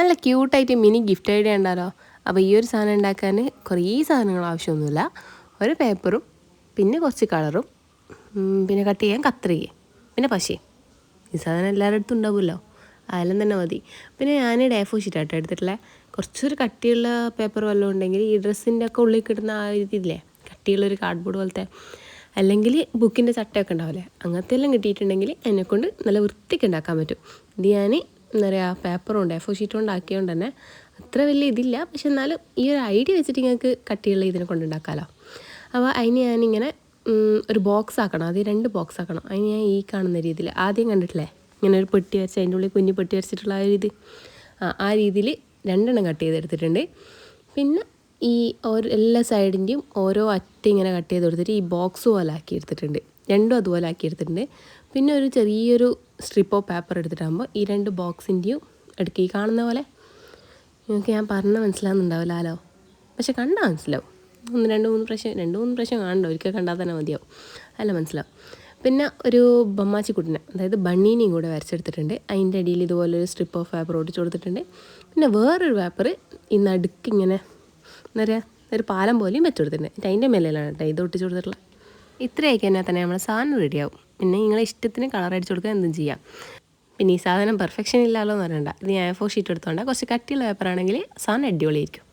നല്ല ക്യൂട്ടായിട്ട് mini gift idea ഉണ്ടല്ലോ. അപ്പോൾ ഈ ഒരു സാധനം ഉണ്ടാക്കാൻ കുറേ സാധനങ്ങൾ ആവശ്യമൊന്നുമില്ല. ഒരു പേപ്പറും പിന്നെ കുറച്ച് കളറും പിന്നെ കട്ട് ചെയ്യാൻ കത്രികയും പിന്നെ പശയും. ഈ സാധനം എല്ലാവരുടെ അടുത്തും ഉണ്ടാവുമല്ലോ, അതെല്ലാം തന്നെ മതി. പിന്നെ ഞാൻ A4 ഷീറ്റാട്ടോ എടുത്തിട്ടില്ലേ. കുറച്ചൊരു കട്ടിയുള്ള പേപ്പർ വല്ലതും ഉണ്ടെങ്കിൽ ഈ ഡ്രസ്സിൻ്റെ ഒക്കെ ഉള്ളിൽ കിട്ടുന്ന ആ ഇതില്ലേ, കട്ടിയുള്ളൊരു കാർഡ്ബോർഡ് പോലത്തെ, അല്ലെങ്കിൽ ബുക്കിൻ്റെ ചട്ടയൊക്കെ ഉണ്ടാവില്ലേ, അങ്ങനത്തെ എല്ലാം കിട്ടിയിട്ടുണ്ടെങ്കിൽ എന്നെക്കൊണ്ട് നല്ല വൃത്തിക്ക് ഉണ്ടാക്കാൻ പറ്റും. ഇത് ഞാൻ എന്താ പറയുക, പേപ്പറുണ്ട് A4 ഷീറ്റ് കൊണ്ട് ആക്കിയതുകൊണ്ട് തന്നെ അത്ര വലിയ ഇതില്ല. പക്ഷെ എന്നാലും ഈ ഒരു ഐഡിയ വെച്ചിട്ട് നിങ്ങൾക്ക് കട്ടിയുള്ള ഇതിനെ കൊണ്ട് ഉണ്ടാക്കാമല്ലോ. അപ്പോൾ അതിന് ഞാനിങ്ങനെ ഒരു ബോക്സ് ആക്കണം, അത് 2 ബോക്സ് ആക്കണം. അതിന് ഞാൻ ഈ കാണുന്ന രീതിയിൽ ആദ്യം കണ്ടിട്ടില്ലേ, ഇങ്ങനെ ഒരു പെട്ടി വരച്ച് അതിൻ്റെ ഉള്ളിൽ കുഞ്ഞ് പെട്ടി വരച്ചിട്ടുള്ള ആ ഒരു ഇത്, ആ രീതിയിൽ 2 കട്ട് ചെയ്തെടുത്തിട്ടുണ്ട്. പിന്നെ ഈ എല്ലാ സൈഡിൻ്റെയും ഓരോ അറ്റം ഇങ്ങനെ കട്ട് ചെയ്ത് കൊടുത്തിട്ട് ഈ ബോക്സ് പോലെ ആക്കി എടുത്തിട്ടുണ്ട്. 2 അതുപോലെ ആക്കി എടുത്തിട്ടുണ്ട്. പിന്നെ ഒരു ചെറിയൊരു സ്ട്രിപ്പ് ഓഫ് പേപ്പർ എടുത്തിട്ടാകുമ്പോൾ ഈ 2 ബോക്സിൻ്റെയും എടുക്കുക. ഈ കാണുന്ന പോലെ നിങ്ങൾക്ക് ഞാൻ പറഞ്ഞ മനസ്സിലാകുന്നുണ്ടാവില്ലല്ലോ, പക്ഷെ കണ്ടാൽ മനസ്സിലാവും. 2-3 പ്രാവശ്യം കാണണ്ട, ഒരിക്കൽ കണ്ടാൽ തന്നെ മതിയാവും, അല്ല മനസ്സിലാവും. പിന്നെ ഒരു ബമ്മാച്ചിക്കുട്ടിനെ, അതായത് ബണ്ണീനെയും കൂടെ വരച്ചെടുത്തിട്ടുണ്ട്. അതിൻ്റെ അടിയിൽ ഇതുപോലൊരു സ്ട്രിപ്പ് ഓഫ് പേപ്പർ ഒട്ടിച്ച് കൊടുത്തിട്ടുണ്ട്. പിന്നെ വേറൊരു പേപ്പർ ഈ നടുക്കിങ്ങനെ എന്താ പറയുക, ഒരു പാലം പോലെയും വെച്ച് കൊടുത്തിട്ടുണ്ട്. അതിൻ്റെ മേലെയാണ് കേട്ടോ ഇത് ഒട്ടിച്ച് കൊടുത്തിട്ടുള്ളത്. ഇത്രയൊക്കെ തന്നെ നമ്മൾ സാധനം റെഡിയാവും. പിന്നെ നിങ്ങളെ ഇഷ്ടത്തിന് കളർ അടിച്ച് കൊടുക്കുക, എന്തും ചെയ്യാം. പിന്നെ ഈ സാധനം പെർഫെക്ഷൻ ഇല്ലല്ലോ എന്ന് പറയണ്ട. ഇത് ഞാൻ A4 ഷീറ്റ് എടുത്തോണ്ട് കുറച്ച് കട്ടിയുള്ള പേപ്പറാണെങ്കിൽ സാധനം അടിപൊളിയായിരിക്കും.